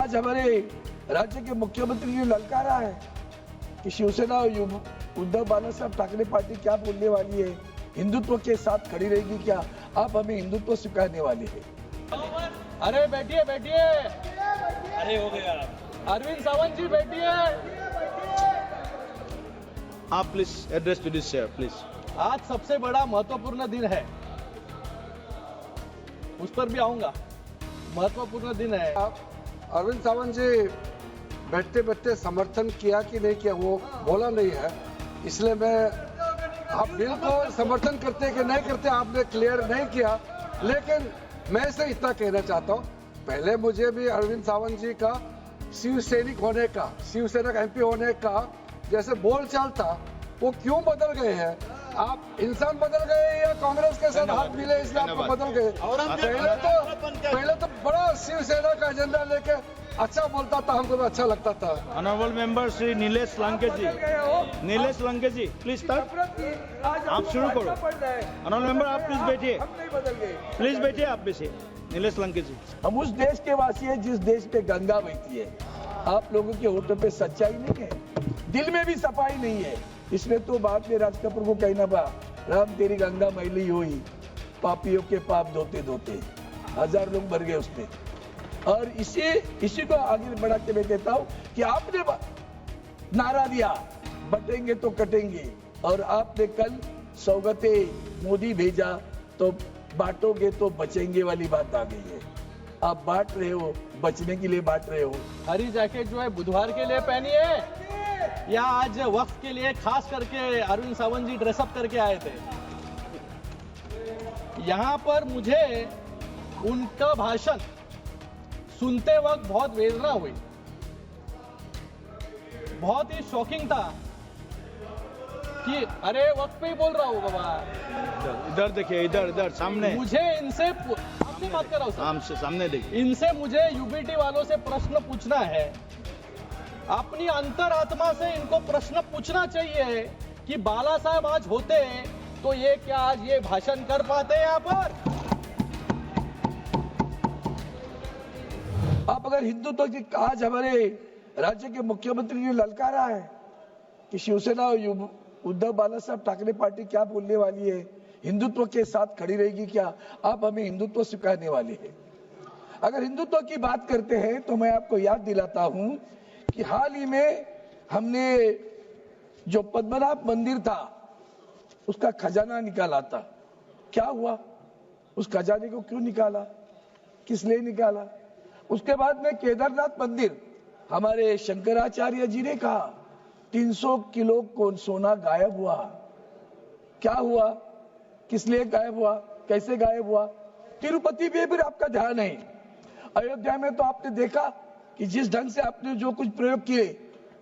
आज हमारे राज्य के मुख्यमंत्री ने ललकारा है कि शिवसेना और उद्धव बालासाहेब ठाकरे पार्टी क्या बोलने वाली है, हिंदुत्व के साथ खड़ी रहेगी क्या, आप हमें हिंदुत्व सिखाने वाले हैं। अरे बैठिए बैठिए, अरे हो गया। अरविंद सावंत जी बैठिए। आप please address to this chair please. आज सबसे बड़ा महत्वपूर्ण दिन है, उस पर भी आऊंगा। महत्वपूर्ण दिन है। आप अरविंद सावंत जी बैठते बैठते समर्थन किया कि नहीं किया वो बोला नहीं है, इसलिए मैं आप बिल को समर्थन करते कि नहीं करते आपने क्लियर नहीं किया। लेकिन मैं इसे इतना कहना चाहता हूँ, पहले मुझे भी अरविंद सावंत जी का शिव सैनिक होने का, शिवसेना का एमपी होने का जैसे बोलचाल था वो क्यों बदल गए हैं। आप इंसान बदल गए या कांग्रेस के साथ हाथ मिले इसलिए आपको बदल गए। पहले तो बड़ा शिवसेना का एजेंडा लेके अच्छा बोलता था, हमको तो अच्छा लगता था। Honourable member Shri Nilesh Lankesh ji, Nilesh Lankesh ji please start. आप शुरू करो। ऑनरेबल मेंबर आप प्लीज बैठिए, प्लीज बैठिए आप बैठिए। नीलेश लंकेश जी, हम उस देश के वासी हैं जिस देश पे गंगा बहती है। आप लोगों के होठों पे सच्चाई नहीं है, दिल में भी सफाई नहीं है। इसलिए तो बाद में राज कपूर को कहना पड़ा, राम तेरी गंगा मैली हुई, पापियों के पाप धोते धोते 1000 लोग मर गए उसमें। और इसी को आगे बढ़ा के मैं कहता हूं कि आपने नारा दिया बटेंगे तो कटेंगे, और आपने कल सौगते मोदी भेजा तो बांटोगे तो बचेंगे वाली बात आ गई है। आप बांट रहे हो, बचने के लिए बांट रहे हो। हरी जैकेट जो है बुधवार के लिए पहनी है या आज वक्त के लिए खास करके अरविंद सावंत जी ड्रेसअप करके आए थे। यहाँ पर मुझे उनका भाषण सुनते वक्त बहुत वेदना हुई, बहुत ही शॉकिंग था कि अरे वक्त पे ही बोल रहा हूँ बाबा। इधर देखिए, इधर इधर सामने। मुझे इनसे आपसे बात कर रहा हूँ सर, सामने देखिए। इनसे मुझे यूबीटी वालों से प्रश्न पूछना है। अपनी अंतरात्मा से इनको प्रश्न पूछना चाहिए कि बाला साहब आज होते तो ये क्या आज ये भाषण कर पाते यहाँ पर। आप अगर हिंदुत्व की आज हमारे राज्य के मुख्यमंत्री ने ललकारा है कि शिवसेना और उद्धव बालासाहेब ठाकरे पार्टी क्या बोलने वाली है, हिंदुत्व के साथ खड़ी रहेगी क्या, आप हमें हिंदुत्व सिखाने वाले हैं। अगर हिंदुत्व की बात करते हैं तो मैं आपको याद दिलाता हूं कि हाल ही में हमने जो पद्मनाभ मंदिर था उसका खजाना निकाला था। क्या हुआ, उस खजाने को क्यों निकाला, किस लिए निकाला। उसके बाद में केदारनाथ मंदिर, हमारे शंकराचार्य जी ने कहा 300 किलो सोना गायब हुआ। क्या हुआ, किस लिए गायब हुआ, कैसे गायब हुआ। तिरुपति पे भी आपका ध्यान है। अयोध्या में तो आपने देखा कि जिस ढंग से आपने जो कुछ प्रयोग किए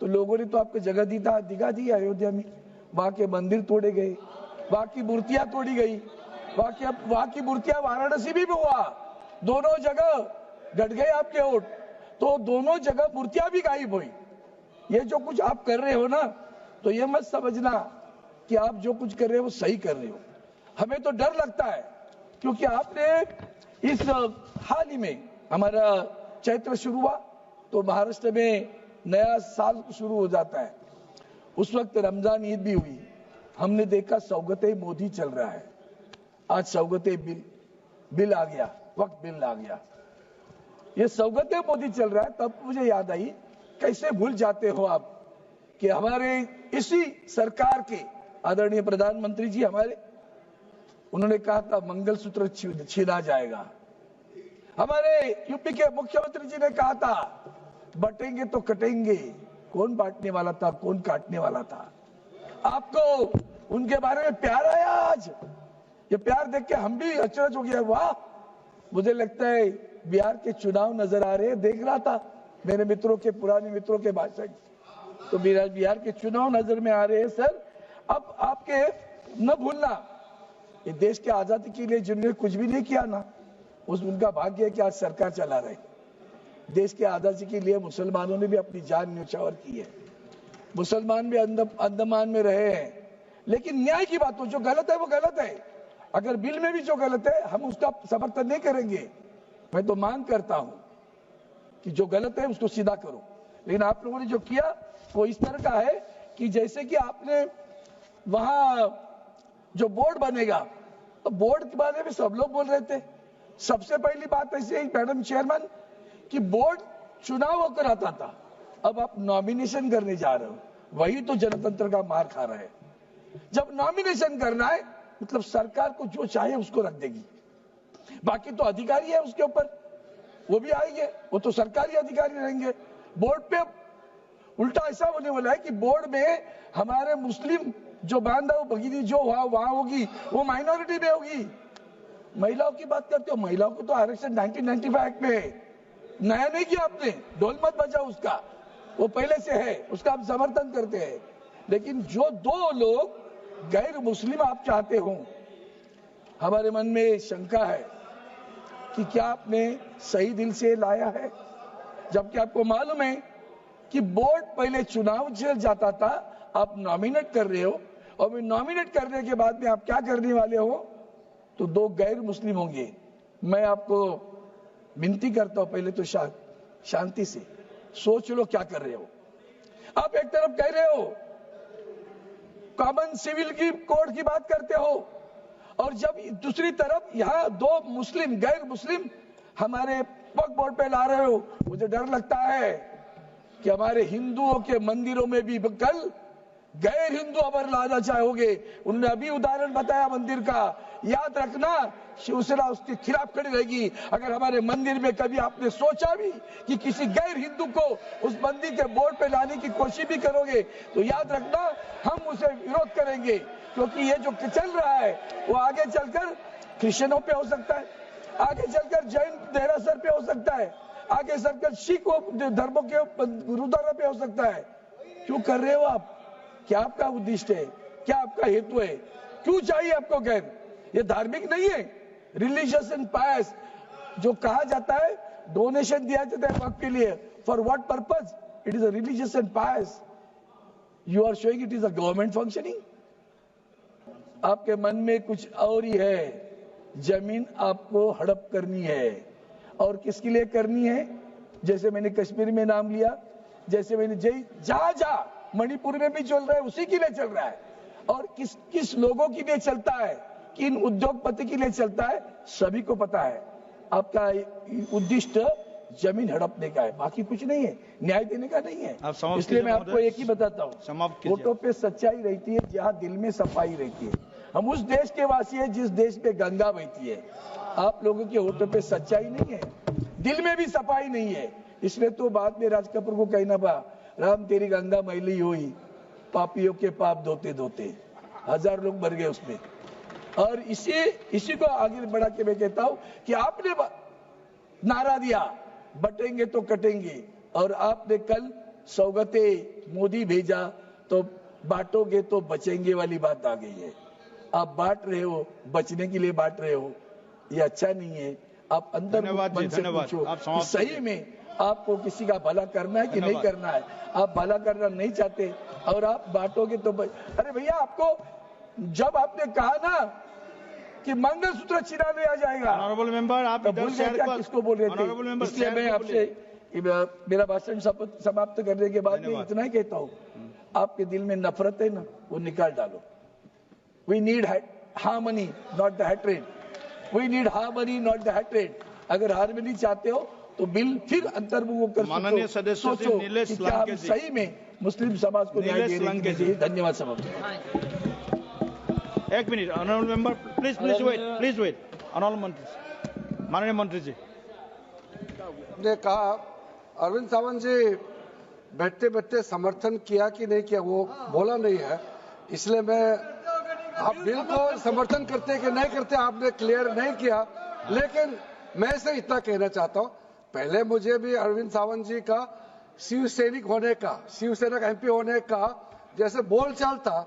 तो लोगों ने तो आपको जगह दिखा दी अयोध्या में। वहां के मंदिर तोड़े गए, वहां की मूर्तियां तोड़ी गई, वहां की मूर्तियां वाराणसी भी हुआ, दोनों जगह गट गए आपके वोट, तो दोनों जगह मूर्तियां भी गायब हुई। ये जो कुछ आप कर रहे हो ना, तो ये मत समझना कि आप जो कुछ कर रहे हो वो सही कर रहे हो। हमें तो डर लगता है क्योंकि आपने इस हाल ही में हमारा चैत्र शुरू हुआ तो महाराष्ट्र में नया साल शुरू हो जाता है, उस वक्त रमजान ईद भी हुई। हमने देखा सौगते मोदी चल रहा है। आज सौगते बिल आ गया, वक्त बिल आ गया, ये सौगते मोदी चल रहा है। तब मुझे याद आई, कैसे भूल जाते हो आप कि हमारे इसी सरकार के आदरणीय प्रधानमंत्री जी हमारे, उन्होंने कहा था मंगलसूत्र छीना जाएगा। हमारे यूपी के मुख्यमंत्री जी ने कहा था बटेंगे तो कटेंगे। कौन बांटने वाला था, कौन काटने वाला था। आपको उनके बारे में प्यार आया आज, ये प्यार देख के हम भी अचरज हो गया। वाह, मुझे लगता है बिहार के चुनाव नजर आ रहे हैं। देख रहा था मेरे मित्रों के, पुराने मित्रों के भाषण, तो बिहार के चुनाव नजर में आ रहे हैं। सर, अब आपके न भूलना, ये देश के आजादी के लिए जिन्होंने कुछ भी नहीं किया ना, उनका भाग्य है कि आज सरकार चला रहे। देश के आजादी के लिए मुसलमानों ने भी अपनी जान न्यौछावर की है। मुसलमान भी अंडमान में रहे हैं, लेकिन न्याय की बात हो, जो गलत है वो गलत है। अगर बिल में भी जो गलत है हम उसका समर्थन नहीं करेंगे। मैं तो मांग करता हूं कि जो गलत है उसको सीधा करो। लेकिन आप लोगों ने जो किया वो इस तरह का है कि जैसे कि आपने वहां जो बोर्ड बनेगा, तो बोर्ड के बारे में सब लोग बोल रहे थे। सबसे पहली बात ऐसी है मैडम चेयरमैन कि बोर्ड चुनाव होकर आता था, अब आप नॉमिनेशन करने जा रहे हो, वही तो जनतंत्र का मार खा रहा है। जब नॉमिनेशन करना है मतलब सरकार को जो चाहे उसको रख देगी, बाकी तो अधिकारी है उसके ऊपर, वो भी आएंगे, वो तो सरकारी अधिकारी रहेंगे। बोर्ड पे उल्टा ऐसा होने वाला है कि बोर्ड में हमारे मुस्लिम जो बांधव भगिनी जो वहां होगी वो माइनॉरिटी में होगी। महिलाओं की बात करते हो, महिलाओं को तो आरक्षण 1995 एक्ट में है, नया नहीं किया आपने, ढोल मत बजाओ उसका, वो पहले से है, उसका आप समर्थन करते हैं। लेकिन जो दो लोग गैर मुस्लिम आप चाहते हो, हमारे मन में शंका है कि क्या आपने सही दिल से लाया है, जबकि आपको मालूम है कि बोर्ड पहले चुनाव से जाता था, आप नॉमिनेट कर रहे हो, और नॉमिनेट करने के बाद में आप क्या करने वाले हो, तो दो गैर मुस्लिम होंगे। मैं आपको विनती करता हूं पहले तो शांति से सोच लो क्या कर रहे हो। आप एक तरफ कह रहे हो कॉमन सिविल की कोड की बात करते हो, और जब दूसरी तरफ यहां दो मुस्लिम गैर मुस्लिम हमारे वक्फ बोर्ड पे ला रहे हो, मुझे डर लगता है कि हमारे हिंदुओं के मंदिरों में भी कल गैर हिंदू अबर लाना चाहोगे। उन्होंने अभी उदाहरण बताया मंदिर का, याद रखना शिवसेना उसके खिलाफ खड़ी रहेगी। अगर हमारे मंदिर में कभी आपने सोचा भी कि किसी गैर हिंदू को उस मंदिर के बोर्ड पे लाने की कोशिश भी करोगे, तो याद रखना हम उसे विरोध करेंगे, क्योंकि ये जो चल रहा है वो आगे चलकर क्रिश्चियनों पे हो सकता है, आगे चलकर जैन देरासर पे हो सकता है, आगे चलकर सिख धर्मों के गुरुद्वारा पे हो सकता है। क्यों कर रहे हो आप? क्या आपका उद्देश्य है? क्या आपका हेतु है? क्यों चाहिए आपको गैर? ये धार्मिक नहीं है, रिलीजियस एंड पायस जो कहा जाता है, डोनेशन दिया जाता है वक्त के लिए, for what purpose? It is a religious and pious. You are showing it is a government functioning. आपके मन में कुछ और ही है, जमीन आपको हड़प करनी है, और किसके लिए करनी है? जैसे मैंने कश्मीर में नाम लिया, जैसे मैंने जहां मणिपुर में भी चल रहा है, उसी के लिए चल रहा है। और किस किस लोगों के लिए चलता है, किन उद्योगपति के लिए चलता है, सभी को पता है। आपका उद्देश्य जमीन हड़पने का है, बाकी कुछ नहीं है, न्याय देने का नहीं है। इसलिए मैं आपको एक ही बताता हूँ, वोटों पे सच्चाई रहती है जहाँ दिल में सफाई रहती है। हम उस देश के वासी हैं जिस देश पे गंगा बहती है। आप लोगों के वोटों पे सच्चाई नहीं है, दिल में भी सफाई नहीं है। इसलिए तो बाद में राज कपूर को कहना पड़ा, राम तेरी गंगा मैली हुई, पापियों के पाप धोते धोते। 1000 लोग मर गए उसमें। और इसी को आगे बढ़ा के मैं कहता हूं कि आपने नारा दिया बटेंगे तो कटेंगे, और आपने कल सौगते मोदी भेजा तो बांटोगे तो बचेंगे वाली बात आ गई है। आप बांट रहे हो, बचने के लिए बांट रहे हो, ये अच्छा नहीं है। आप अंदर मन से पूछो कि सही में आपको किसी का भला करना है कि नहीं करना है। आप भला करना नहीं चाहते और आप बांटोगे तो अरे भैया, आपको जब आपने कहा ना कि मंगलसूत्र छिनाने आ जाएगा, ऑनरेबल मेंबर, आप भूल गए क्या किसको बोल रहे थे? इसलिए मैं आपसे मेरा भाषण समाप्त करने के बाद में इतना ही कहता हूँ, आपके दिल में नफरत है ना, वो निकाल डालो। We need harmony not the hatred, we need harmony not the hatred. अगर हार्मनी चाहते हो तो बिल फिर अंतर्मुख कर माननीय सदस्य श्री नीलेश लंके जी, सही में मुस्लिम समाज को न्याय देने के लिए। धन्यवाद सभापति। एक minute, honourable member please wait. Honourable मंत्री, माननीय मंत्री जी ने कहा, अरविंद सावंत जी बैठते बैठते समर्थन किया कि नहीं किया वो बोला नहीं है, इसलिए मैं आप बिल को समर्थन करते कि नहीं करते आपने क्लियर नहीं किया। लेकिन मैं से इतना कहना चाहता हूं, पहले मुझे भी अरविंद सावंत जी का शिवसैनिक होने का, शिवसेना का एमपी होने का जैसे बोलचाल था,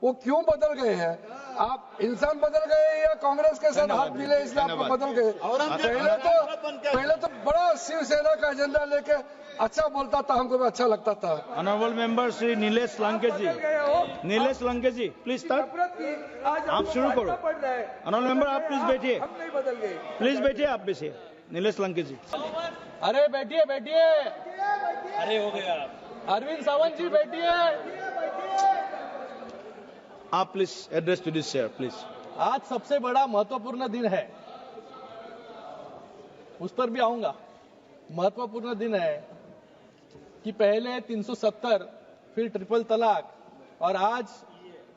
वो क्यों बदल गए हैं? आप इंसान बदल गए या कांग्रेस के साथ हाथ मिले इसलिए आपको बदल गए? पहले तो बड़ा शिवसेना का एजेंडा लेके अच्छा बोलता था, हमको भी अच्छा लगता था। Honourable member Shri Nilesh Lanke ji please start. आप शुरू करो। ऑनरेबल मेंबर, आप प्लीज बैठिए, प्लीज बैठिए, आप बैठिए। नीलेश लंके जी। अरे बैठिए बैठिए, अरे हो गया। अरविंद सावंत जी बैठिए। आप please address to this chair please. आज सबसे बड़ा महत्वपूर्ण दिन है, उस पर भी आऊंगा। महत्वपूर्ण दिन है कि पहले 370, फिर ट्रिपल तलाक, और आज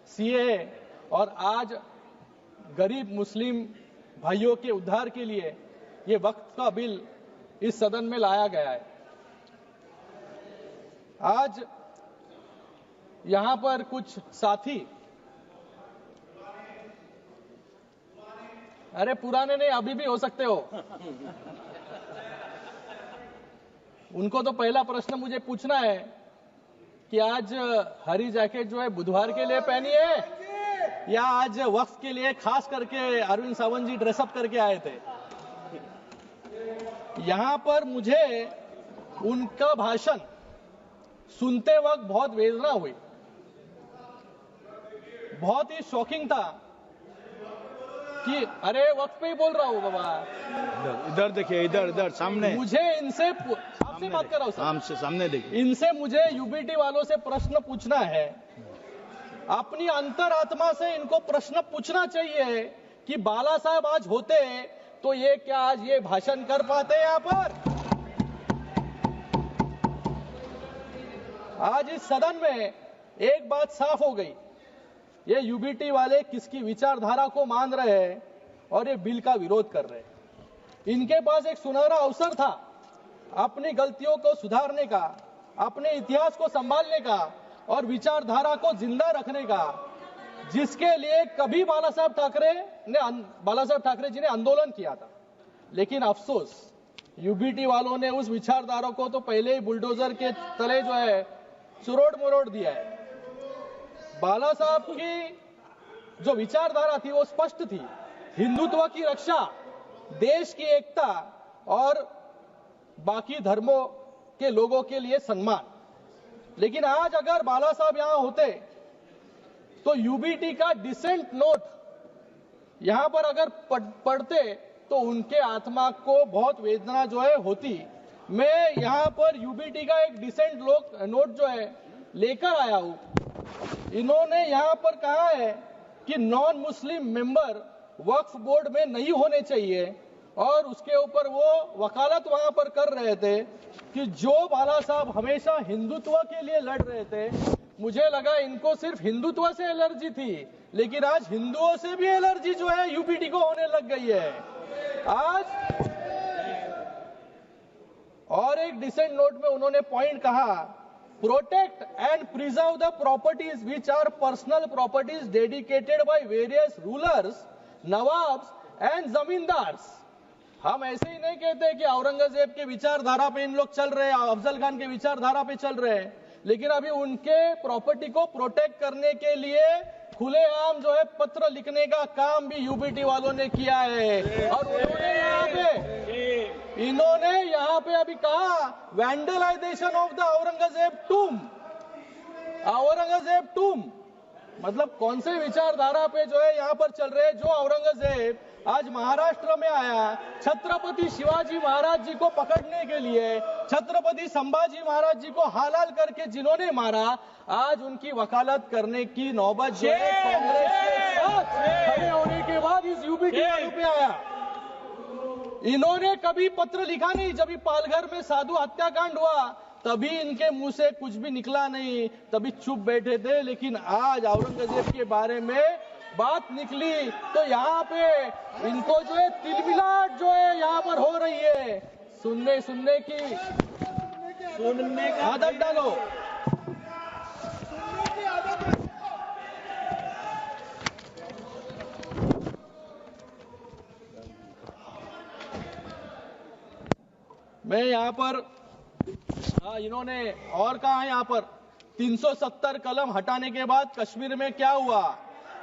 सीए, और आज गरीब मुस्लिम भाइयों के उद्धार के लिए ये वक्त का बिल इस सदन में लाया गया है। आज यहां पर कुछ साथी, अरे पुराने नहीं, अभी भी हो सकते हो, उनको तो पहला प्रश्न मुझे पूछना है कि आज हरी जैकेट जो है बुधवार के लिए पहनी है या आज वक्त के लिए खास करके अरविंद सावंत जी ड्रेसअप करके आए थे। यहां पर मुझे उनका भाषण सुनते वक्त बहुत वेदना हुई, बहुत ही शॉकिंग था कि अरे वक्त पे ही बोल रहा हूं बाबा, इधर देखिए, इधर इधर सामने, मुझे इनसे आपसे बात कर रहा हूं सर, सामने देखिए, इनसे मुझे यूबीटी वालों से प्रश्न पूछना है। अपनी अंतरात्मा से इनको प्रश्न पूछना चाहिए कि बाला साहब आज होते तो ये क्या आज ये भाषण कर पाते यहां पर? आज इस सदन में एक बात साफ हो गई, ये यूबीटी वाले किसकी विचारधारा को मान रहे हैं और ये बिल का विरोध कर रहे हैं। इनके पास एक सुनहरा अवसर था अपनी गलतियों को सुधारने का, अपने इतिहास को संभालने का और विचारधारा को जिंदा रखने का, जिसके लिए कभी बाला साहब ठाकरे जी ने आंदोलन किया था। लेकिन अफसोस यूबीटी वालों ने उस विचारधारा को तो पहले ही बुलडोजर के तले जो है चुरोड़ मरोड़ दिया है। बाला साहब की जो विचारधारा थी वो स्पष्ट थी, हिंदुत्व की रक्षा, देश की एकता और बाकी धर्मों के लोगों के लिए सम्मान। लेकिन आज अगर बाला साहब यहां होते तो यूबीटी का डिसेंट नोट यहां पर अगर पढ़ते तो उनके आत्मा को बहुत वेदना जो है होती। मैं यहां पर यूबीटी का एक डिसेंट नोट जो है लेकर आया हूं। इन्होंने यहां पर कहा है कि नॉन मुस्लिम मेंबर वक्फ बोर्ड में नहीं होने चाहिए और उसके ऊपर वो वकालत वहां पर कर रहे थे कि जो बाला साहब हमेशा हिंदुत्व के लिए लड़ रहे थे। मुझे लगा इनको सिर्फ हिंदुत्व से एलर्जी थी, लेकिन आज हिंदुओं से भी एलर्जी जो है यूबीटी को होने लग गई है आज। और एक डिसेंट नोट में उन्होंने पॉइंट कहा, protect and preserve the properties which are personal properties dedicated by various rulers, nawabs and zamindars. हम ऐसे ही नहीं कहते कि औरंगजेब के विचारधारा पे इन लोग चल रहे हैं, अफजल खान के विचारधारा पे चल रहे हैं, लेकिन अभी उनके प्रॉपर्टी को प्रोटेक्ट करने के लिए खुलेआम जो है पत्र लिखने का काम भी यूबीटी वालों ने किया है। और इन्होंने यहाँ पे अभी कहा वैंडलाइजेशन ऑफ द औरंगजेब टूम, मतलब कौन से विचारधारा पे जो है यहाँ पर चल रहे हैं। जो औरंगजेब आज महाराष्ट्र में आया छत्रपति शिवाजी महाराज जी को पकड़ने के लिए, छत्रपति संभाजी महाराज जी को हालाल करके जिन्होंने मारा, आज उनकी वकालत करने की नौबत जो है कांग्रेस के साथ खड़े होने के बाद इस यूबीटी वालों पे आया। इन्होंने कभी पत्र लिखा नहीं, जब पालघर में साधु हत्याकांड हुआ तभी इनके मुंह से कुछ भी निकला नहीं, तभी चुप बैठे थे। लेकिन आज औरंगजेब के बारे में बात निकली तो यहाँ पे इनको जो है तिलमिलाट जो है यहाँ पर हो रही है। सुनने की आदत डालो। मैं यहाँ पर इन्होंने और कहा है, यहाँ पर 370 कलम हटाने के बाद कश्मीर में क्या हुआ।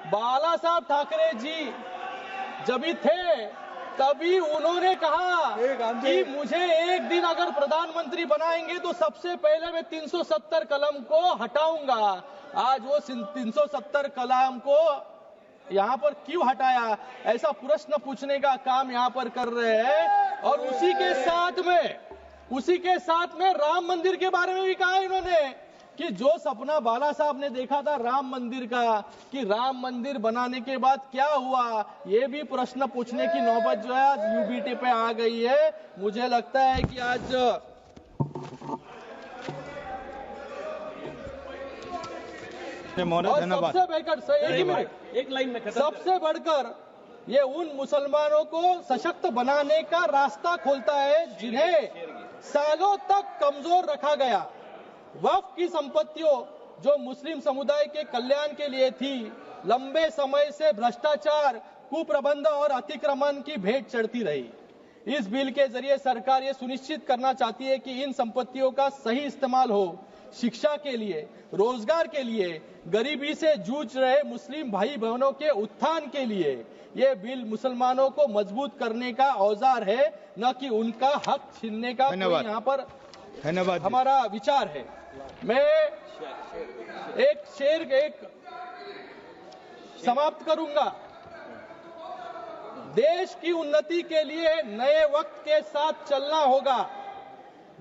बाला साहब ठाकरे जी जब भी थे तभी उन्होंने कहा कि मुझे एक दिन अगर प्रधानमंत्री बनाएंगे तो सबसे पहले मैं 370 कलम को हटाऊंगा। आज वो 370 कलम को यहाँ पर क्यों हटाया, ऐसा प्रश्न पूछने का काम यहाँ पर कर रहे हैं। और उसी के साथ में उसी के साथ में राम मंदिर के बारे में भी कहा है इन्होंने कि जो सपना बाला साहब ने देखा था राम मंदिर का, कि राम मंदिर बनाने के बाद क्या हुआ, ये भी प्रश्न पूछने की नौबत जो है आज यूबीटी पे आ गई है। मुझे लगता है कि आज और धन्यवाद। सबसे बढ़कर एक लाइन में खत्म सबसे बढ़कर ये उन मुसलमानों को सशक्त बनाने का रास्ता खोलता है जिन्हें सालों तक कमजोर रखा गया। वक्फ की संपत्तियों जो मुस्लिम समुदाय के कल्याण के लिए थी, लंबे समय से भ्रष्टाचार, कुप्रबंध और अतिक्रमण की भेंट चढ़ती रही। इस बिल के जरिए सरकार ये सुनिश्चित करना चाहती है कि इन संपत्तियों का सही इस्तेमाल हो, शिक्षा के लिए, रोजगार के लिए, गरीबी से जूझ रहे मुस्लिम भाई बहनों के उत्थान के लिए। ये बिल मुसलमानों को मजबूत करने का औजार है, न कि उनका हक छीनने का कोई यहाँ पर धन्यवाद हमारा विचार है। मैं एक शेर समाप्त करूंगा। देश की उन्नति के लिए नए वक्त के साथ चलना होगा।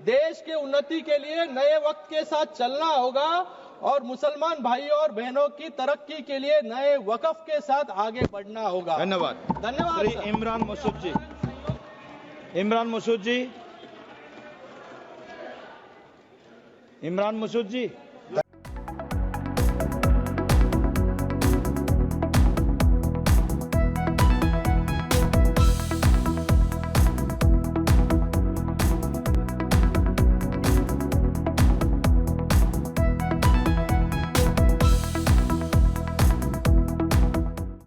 देश के उन्नति के लिए नए वक्त के साथ चलना होगा और मुसलमान भाइयों और बहनों की तरक्की के लिए नए वक्फ के साथ आगे बढ़ना होगा। धन्यवाद। धन्यवाद। श्री इमरान मसूद जी, इमरान मसूद जी, इमरान मसूद जी।